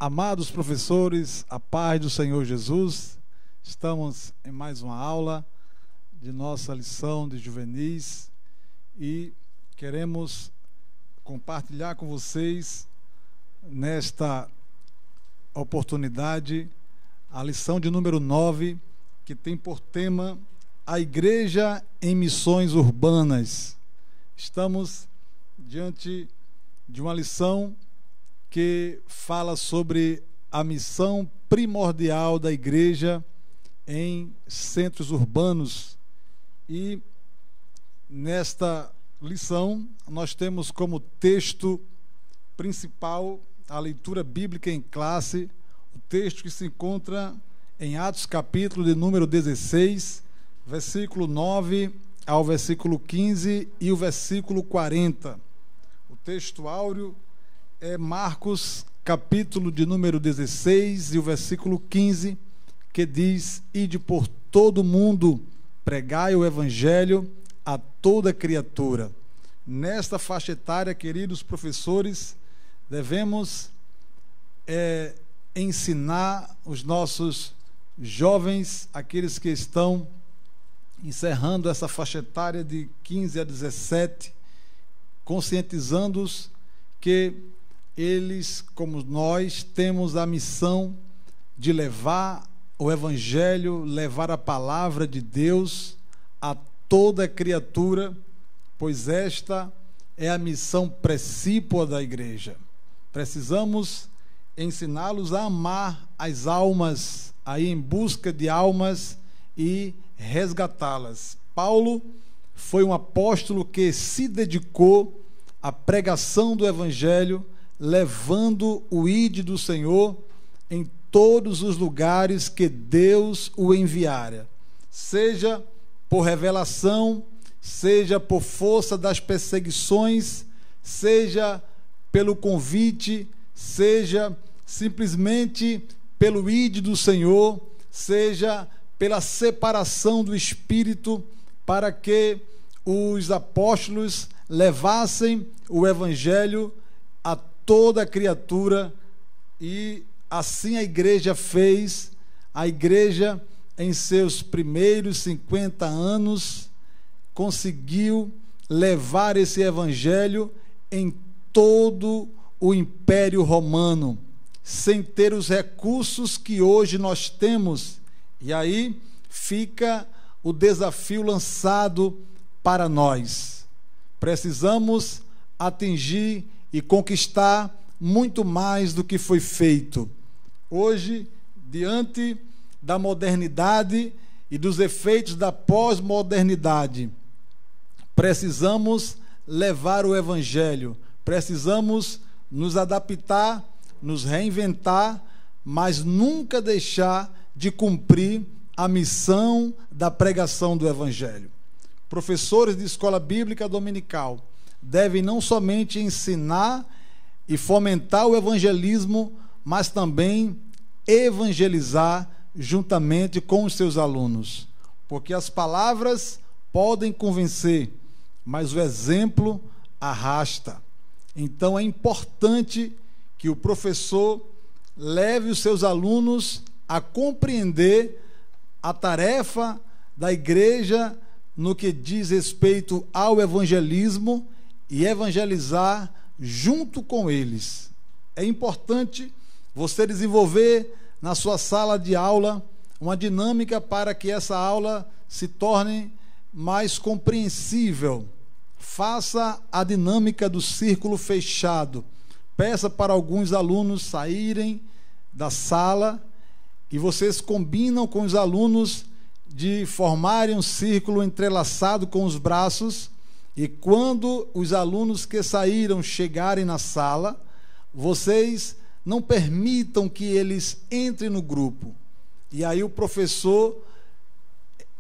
Amados professores, a paz do Senhor Jesus, estamos em mais uma aula de nossa lição de juvenis e queremos compartilhar com vocês nesta oportunidade a lição de número 9, que tem por tema a Igreja em Missões Urbanas. Estamos diante de uma lição que fala sobre a missão primordial da igreja em centros urbanos. E nesta lição nós temos como texto principal a leitura bíblica em classe, o texto que se encontra em Atos capítulo de número 16, versículo 9 ao versículo 15 e o versículo 40. O texto áureo é Marcos, capítulo de número 16 e o versículo 15, que diz: Ide por todo o mundo, pregai o evangelho a toda criatura. Nesta faixa etária, queridos professores, devemos ensinar os nossos jovens, aqueles que estão encerrando essa faixa etária de 15 a 17, conscientizando-os que eles, como nós, temos a missão de levar o evangelho, levar a palavra de Deus a toda criatura, pois esta é a missão precípua da igreja. Precisamos ensiná-los a amar as almas, a ir em busca de almas e resgatá-las. Paulo foi um apóstolo que se dedicou à pregação do evangelho, levando o ide do Senhor em todos os lugares que Deus o enviara, seja por revelação, seja por força das perseguições, seja pelo convite, seja simplesmente pelo ide do Senhor, seja pela separação do Espírito, para que os apóstolos levassem o evangelho a toda criatura. E assim a igreja fez. A igreja, em seus primeiros 50 anos, conseguiu levar esse evangelho em todo o Império Romano, sem ter os recursos que hoje nós temos. E aí fica o desafio lançado para nós. Precisamos atingir e conquistar muito mais do que foi feito. Hoje, diante da modernidade e dos efeitos da pós-modernidade, precisamos levar o evangelho, precisamos nos adaptar, nos reinventar, mas nunca deixar de cumprir a missão da pregação do evangelho. Professores de escola bíblica dominical devem não somente ensinar e fomentar o evangelismo, mas também evangelizar juntamente com os seus alunos, porque as palavras podem convencer, mas o exemplo arrasta. Então é importante que o professor leve os seus alunos a compreender a tarefa da igreja no que diz respeito ao evangelismo e evangelizar junto com eles. É importante você desenvolver na sua sala de aula uma dinâmica para que essa aula se torne mais compreensível. Faça a dinâmica do círculo fechado. Peça para alguns alunos saírem da sala e vocês combinam com os alunos de formarem um círculo entrelaçado com os braços, e quando os alunos que saíram chegarem na sala, vocês não permitam que eles entrem no grupo. E aí o professor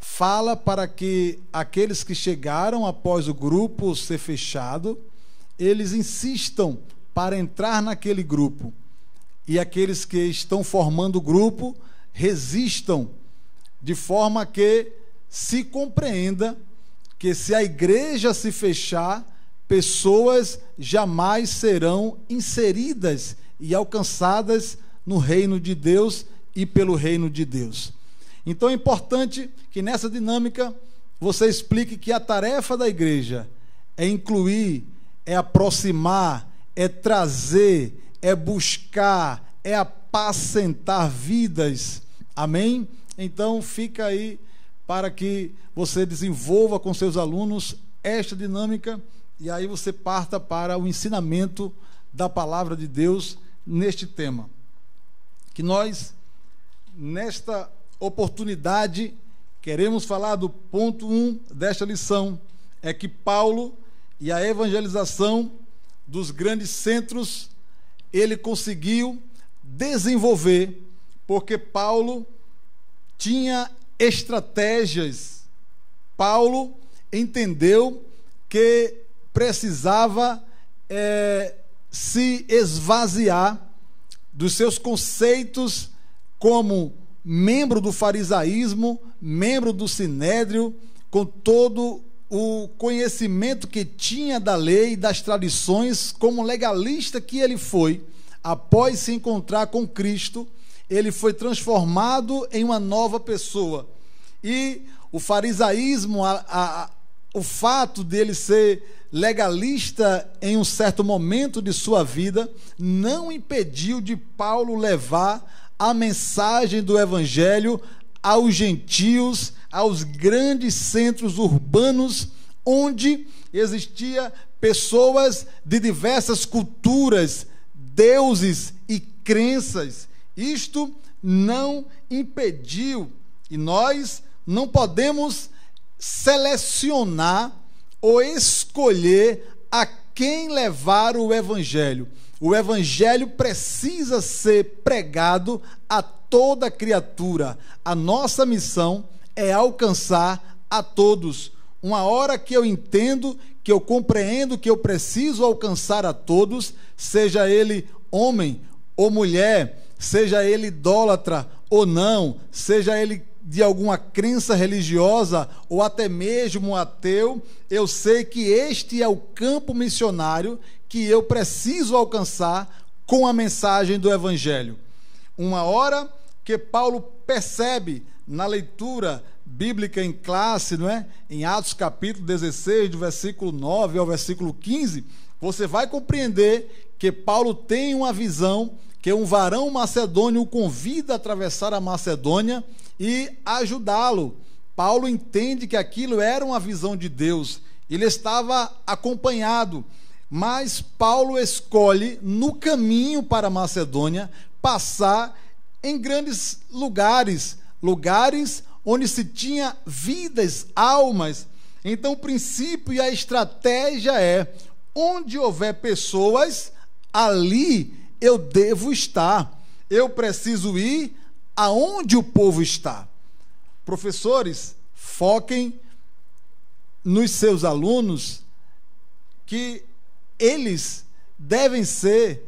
fala para que aqueles que chegaram após o grupo ser fechado, eles insistam para entrar naquele grupo. E aqueles que estão formando o grupo resistam, de forma que se compreenda que se a igreja se fechar, pessoas jamais serão inseridas e alcançadas no reino de Deus e pelo reino de Deus. Então é importante que nessa dinâmica você explique que a tarefa da igreja é incluir, é aproximar, é trazer, é buscar, é apacentar vidas. Amém? Então fica aí para que você desenvolva com seus alunos esta dinâmica e aí você parta para o ensinamento da palavra de Deus neste tema. Que nós, nesta oportunidade, queremos falar do ponto 1 desta lição, é que Paulo e a evangelização dos grandes centros, ele conseguiu desenvolver, porque Paulo tinha estratégias. Paulo entendeu que precisava se esvaziar dos seus conceitos como membro do farisaísmo, membro do sinédrio, com todo o conhecimento que tinha da lei e das tradições, como legalista que ele foi. Após se encontrar com Cristo, ele foi transformado em uma nova pessoa. E o farisaísmo, o fato dele ser legalista em um certo momento de sua vida, não impediu de Paulo levar a mensagem do evangelho aos gentios, aos grandes centros urbanos, onde existia pessoas de diversas culturas, deuses e crenças. Isto não impediu, e nós não podemos selecionar ou escolher a quem levar o evangelho. O evangelho precisa ser pregado a toda criatura. A nossa missão é alcançar a todos. Uma hora que eu entendo, que eu compreendo que eu preciso alcançar a todos, seja ele homem ou mulher, seja ele idólatra ou não, seja ele de alguma crença religiosa ou até mesmo ateu, eu sei que este é o campo missionário que eu preciso alcançar com a mensagem do evangelho. Uma hora que Paulo percebe na leitura bíblica em classe, não é? Em Atos capítulo 16, do versículo 9 ao versículo 15, você vai compreender que Paulo tem uma visão que um varão macedônio o convida a atravessar a Macedônia e ajudá-lo. Paulo entende que aquilo era uma visão de Deus. Ele estava acompanhado, mas Paulo escolhe, no caminho para a Macedônia, passar em grandes lugares onde se tinha vidas, almas. Então o princípio e a estratégia é: onde houver pessoas, ali eu devo estar. Eu preciso ir aonde o povo está. Professores, foquem nos seus alunos que eles devem ser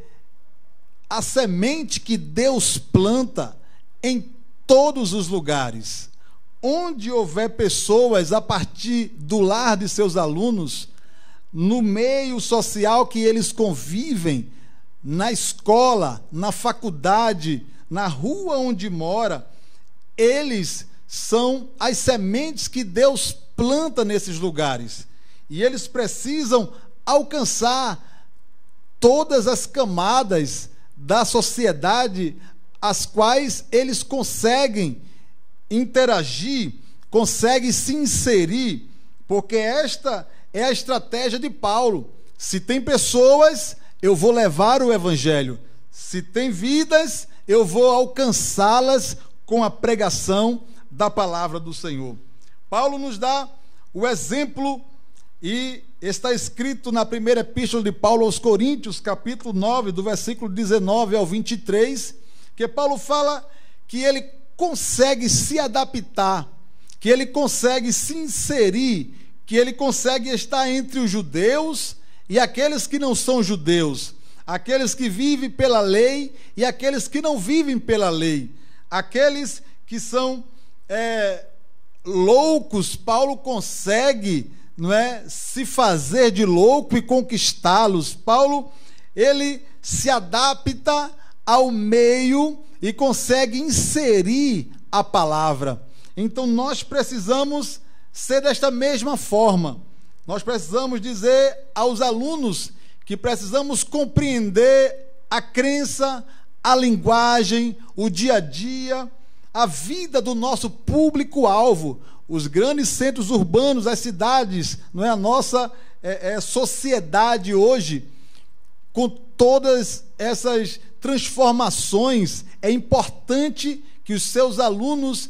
a semente que Deus planta em todos os lugares. Onde houver pessoas a partir do lar de seus alunos, no meio social que eles convivem, na escola, na faculdade, na rua onde mora, eles são as sementes que Deus planta nesses lugares. E eles precisam alcançar todas as camadas da sociedade as quais eles conseguem interagir, conseguem se inserir, porque esta é a estratégia de Paulo. Se tem pessoas, eu vou levar o evangelho. Se tem vidas, eu vou alcançá-las com a pregação da palavra do Senhor. Paulo nos dá o exemplo, e está escrito na primeira epístola de Paulo aos Coríntios, capítulo 9, do versículo 19 ao 23, que Paulo fala que ele consegue se adaptar, que ele consegue se inserir, que ele consegue estar entre os judeus e aqueles que não são judeus, aqueles que vivem pela lei e aqueles que não vivem pela lei, aqueles que são loucos. Paulo consegue, não é, se fazer de louco e conquistá-los. Paulo, ele se adapta ao meio e consegue inserir a palavra. Então nós precisamos ser desta mesma forma. Nós precisamos dizer aos alunos que precisamos compreender a crença, a linguagem, o dia a dia, a vida do nosso público-alvo, os grandes centros urbanos, as cidades, não é? A nossa sociedade hoje, com todas essas transformações, é importante que os seus alunos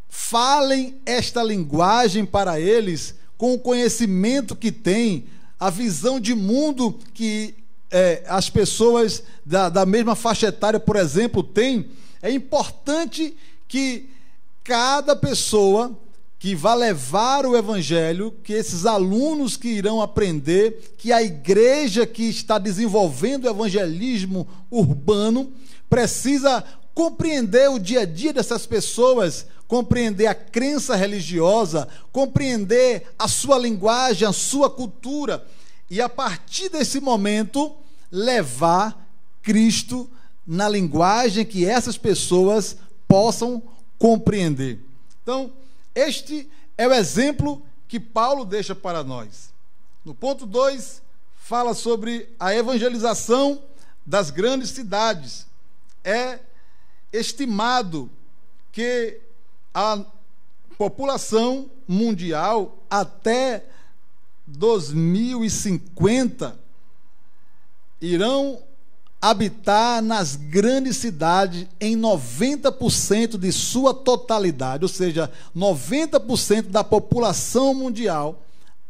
falem esta linguagem para eles, com o conhecimento que têm, a visão de mundo que as pessoas da mesma faixa etária, por exemplo, têm. É importante que cada pessoa que vai levar o evangelho, que esses alunos que irão aprender, que a igreja que está desenvolvendo o evangelismo urbano, precisa compreender o dia a dia dessas pessoas, compreender a crença religiosa, compreender a sua linguagem, a sua cultura, e a partir desse momento levar Cristo na linguagem que essas pessoas possam compreender. Então, este é o exemplo que Paulo deixa para nós. No ponto 2, fala sobre a evangelização das grandes cidades. É estimado que a população mundial até 2050 irão habitar nas grandes cidades em 90% de sua totalidade, ou seja, 90% da população mundial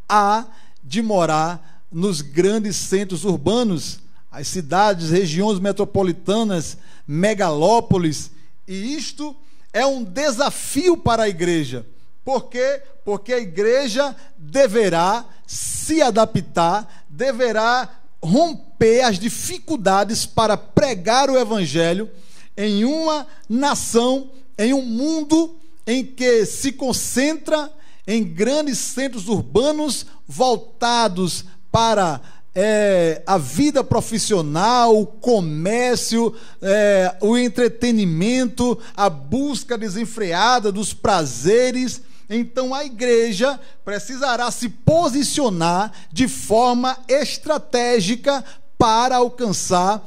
há de morar nos grandes centros urbanos, as cidades, regiões metropolitanas, megalópolis, e isto é um desafio para a igreja. Por quê? Porque a igreja deverá se adaptar, deverá romper as dificuldades para pregar o evangelho em uma nação, em um mundo em que se concentra em grandes centros urbanos voltados para a vida profissional, o comércio, o entretenimento, a busca desenfreada dos prazeres. Então a igreja precisará se posicionar de forma estratégica para alcançar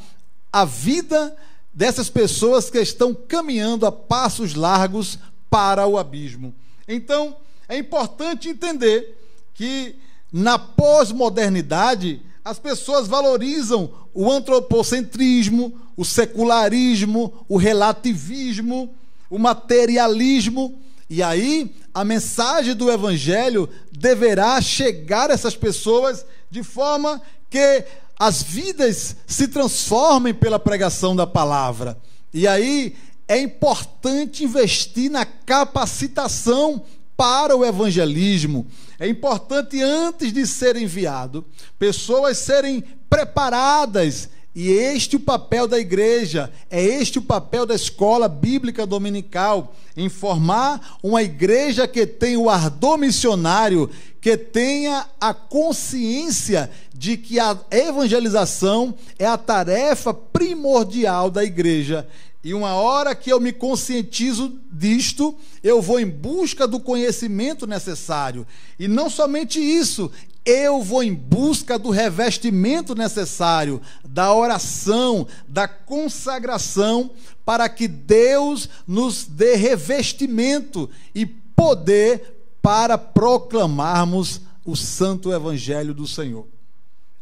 a vida dessas pessoas que estão caminhando a passos largos para o abismo. Então é importante entender que na pós-modernidade as pessoas valorizam o antropocentrismo, o secularismo, o relativismo, o materialismo. E aí, a mensagem do evangelho deverá chegar a essas pessoas de forma que as vidas se transformem pela pregação da palavra. E aí, é importante investir na capacitação para o evangelismo. É importante, antes de ser enviado, pessoas serem preparadas. E este é o papel da igreja, é este o papel da escola bíblica dominical, em formar uma igreja que tenha o ardor missionário, que tenha a consciência de que a evangelização é a tarefa primordial da igreja. E uma hora que eu me conscientizo disto, eu vou em busca do conhecimento necessário. E não somente isso, eu vou em busca do revestimento necessário, da oração, da consagração, para que Deus nos dê revestimento e poder para proclamarmos o santo evangelho do Senhor.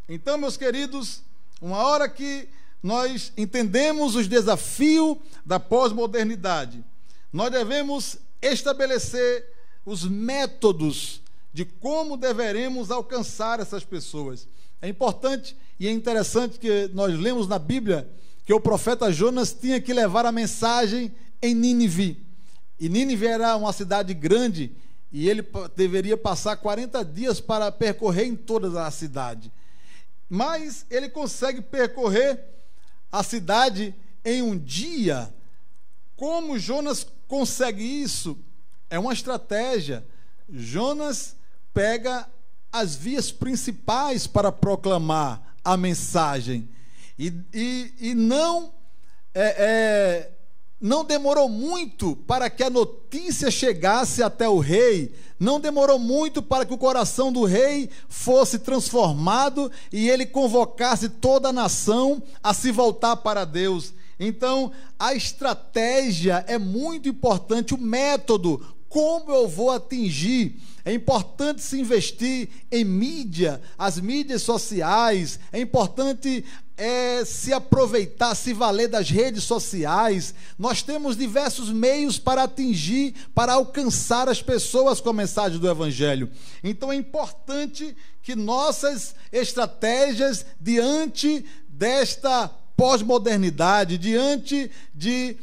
Então, meus queridos, uma hora que nós entendemos os desafios da pós-modernidade, nós devemos estabelecer os métodos de como deveremos alcançar essas pessoas. É importante e é interessante que nós lemos na Bíblia que o profeta Jonas tinha que levar a mensagem em Nínive. E Nínive era uma cidade grande e ele deveria passar 40 dias para percorrer em toda a cidade. Mas ele consegue percorrer a cidade em um dia. Como Jonas consegue isso? É uma estratégia. Jonas pega as vias principais para proclamar a mensagem e não não demorou muito para que a notícia chegasse até o rei, não demorou muito para que o coração do rei fosse transformado e ele convocasse toda a nação a se voltar para Deus. Então, a estratégia é muito importante, o método, como eu vou atingir. É importante se investir em mídia, as mídias sociais, é importante se aproveitar, se valer das redes sociais. Nós temos diversos meios para atingir, para alcançar as pessoas com a mensagem do Evangelho. Então é importante que nossas estratégias diante desta pós-modernidade, diante de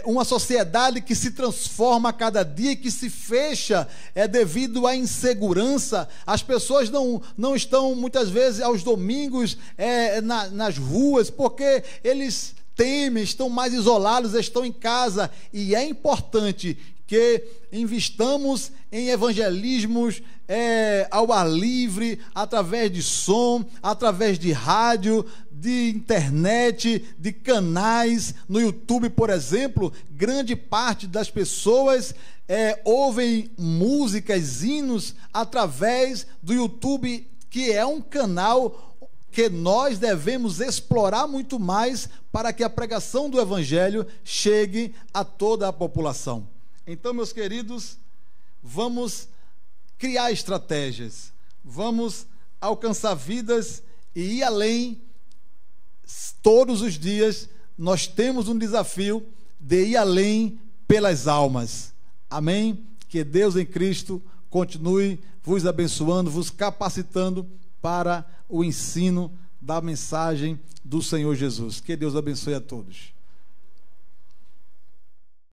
uma sociedade que se transforma a cada dia e que se fecha devido à insegurança. As pessoas não estão muitas vezes aos domingos nas ruas porque eles temem, estão mais isolados, estão em casa, e é importante que investamos em evangelismos ao ar livre, através de som, através de rádio, de internet, de canais. No YouTube, por exemplo, grande parte das pessoas ouvem músicas, hinos através do YouTube, que é um canal que nós devemos explorar muito mais para que a pregação do Evangelho chegue a toda a população. Então, meus queridos, vamos criar estratégias, vamos alcançar vidas e ir além. Todos os dias nós temos um desafio de ir além pelas almas. Amém? Que Deus em Cristo continue vos abençoando, vos capacitando para o ensino da mensagem do Senhor Jesus. Que Deus abençoe a todos.